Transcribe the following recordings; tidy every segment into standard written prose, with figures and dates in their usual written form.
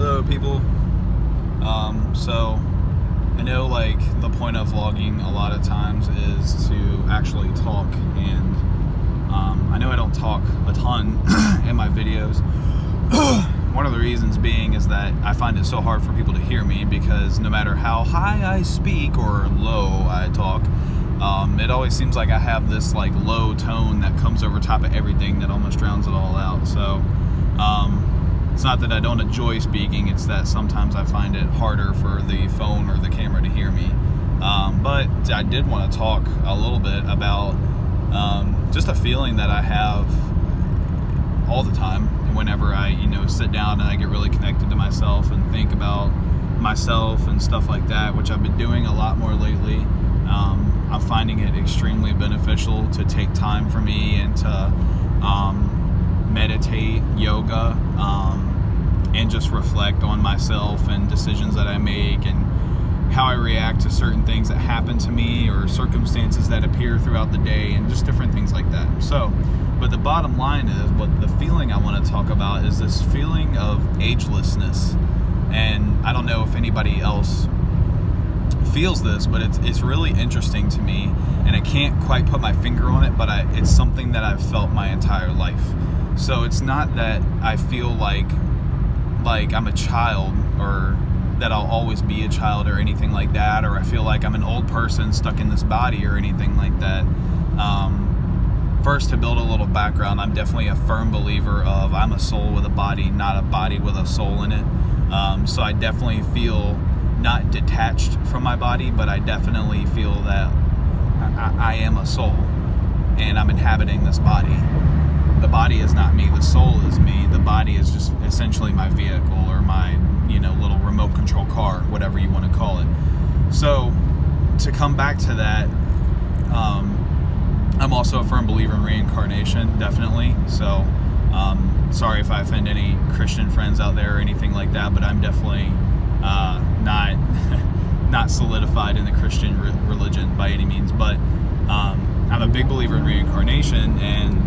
Hello people. So I know like the point of vlogging a lot of times is to actually talk, and I know I don't talk a ton in my videos. One of the reasons being is that I find it so hard for people to hear me, because no matter how high I speak or low I talk, it always seems like I have this like low tone that comes over top of everything that almost drowns it all out. So it's not that I don't enjoy speaking, it's that sometimes I find it harder for the phone or the camera to hear me. But I did want to talk a little bit about just a feeling that I have all the time whenever I, sit down and I get really connected to myself and think about myself and stuff like that, which I've been doing a lot more lately. I'm finding it extremely beneficial to take time for me and to meditate, yoga, and just reflect on myself and decisions that I make and how I react to certain things that happen to me or circumstances that appear throughout the day and just different things like that. So, but the bottom line is, what the feeling I want to talk about is this feeling of agelessness. And I don't know if anybody else feels this, but it's really interesting to me, and I can't quite put my finger on it, but it's something that I've felt my entire life. So it's not that I feel like I'm a child, or that I'll always be a child or anything like that, or I feel like I'm an old person stuck in this body or anything like that. First, to build a little background, I'm definitely a firm believer of I'm a soul with a body, not a body with a soul in it. So I definitely feel not detached from my body, but I definitely feel that I am a soul and I'm inhabiting this body. The body is not me, the soul is me. The body is just essentially my vehicle, or my, little remote control car, whatever you want to call it. So to come back to that, I'm also a firm believer in reincarnation, definitely. So sorry if I offend any Christian friends out there or anything like that, but I'm definitely not solidified in the Christian religion by any means. But I'm a big believer in reincarnation, and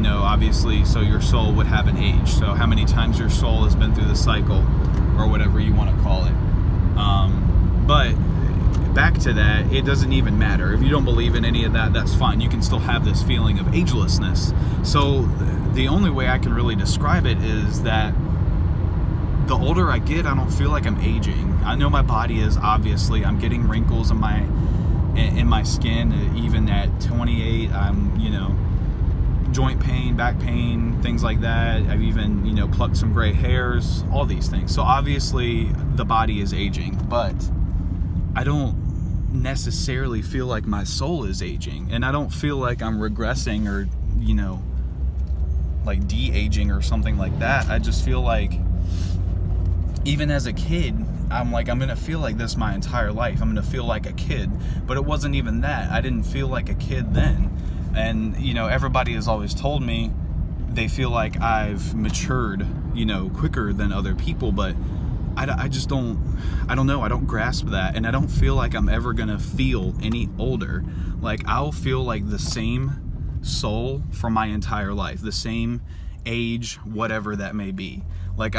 obviously, so your soul would have an age. So how many times your soul has been through the cycle, or whatever you want to call it. But back to that, it doesn't even matter. If you don't believe in any of that, that's fine. You can still have this feeling of agelessness. So the only way I can really describe it is that the older I get, I don't feel like I'm aging. I know my body is, obviously, I'm getting wrinkles in my skin. Even at 28, I'm, joint pain, back pain, things like that. I've even, plucked some gray hairs, all these things. So obviously the body is aging, but I don't necessarily feel like my soul is aging, and I don't feel like I'm regressing or, like de-aging or something like that. I just feel like even as a kid, I'm gonna feel like this my entire life. I'm gonna feel like a kid, but it wasn't even that. I didn't feel like a kid then. And, everybody has always told me they feel like I've matured, quicker than other people, but I just don't know. I don't grasp that, and I don't feel like I'm ever gonna feel any older. Like, I'll feel like the same soul for my entire life, the same age, whatever that may be. Like,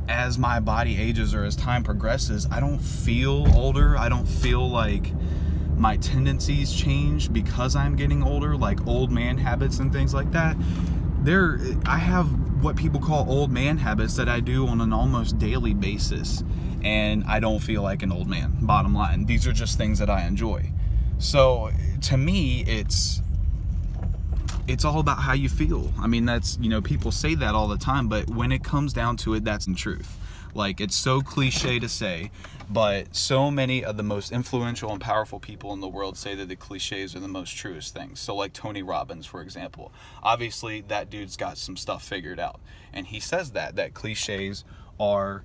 as my body ages or as time progresses, I don't feel older. I don't feel like my tendencies change because I'm getting older, like old man habits and things like that. I have what people call old man habits that I do on an almost daily basis, and I don't feel like an old man, bottom line. These are just things that I enjoy. So to me, it's all about how you feel. I mean, that's, people say that all the time, but when it comes down to it, that's the truth. Like, it's so cliche to say, but so many of the most influential and powerful people in the world say that the cliches are the most truest things. So like Tony Robbins, for example. Obviously, that dude's got some stuff figured out. And he says that cliches are,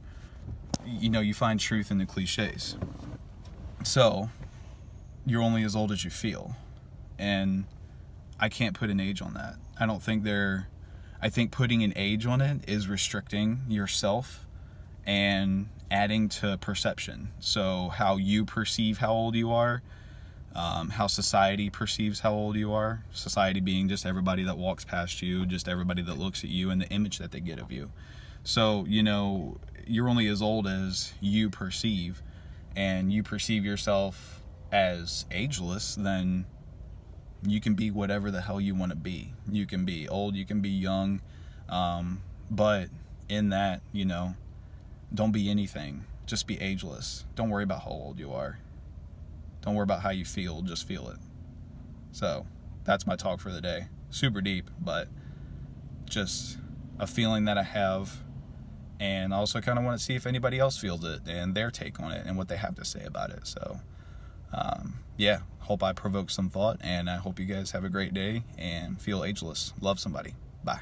you find truth in the cliches. So, you're only as old as you feel. And I can't put an age on that. I think putting an age on it is restricting yourself and adding to perception. So how you perceive how old you are, how society perceives how old you are. Society being just everybody that walks past you, just everybody that looks at you and the image that they get of you. So, you're only as old as you perceive, and you perceive yourself as ageless, then you can be whatever the hell you want to be. You can be old, you can be young, but in that, you know, don't be anything. Just be ageless. Don't worry about how old you are. Don't worry about how you feel, just feel it. So that's my talk for the day. Super deep, but just a feeling that I have, and I also kind of want to see if anybody else feels it and their take on it and what they have to say about it. So yeah, hope I provoked some thought, and I hope you guys have a great day and feel ageless. Love somebody. Bye.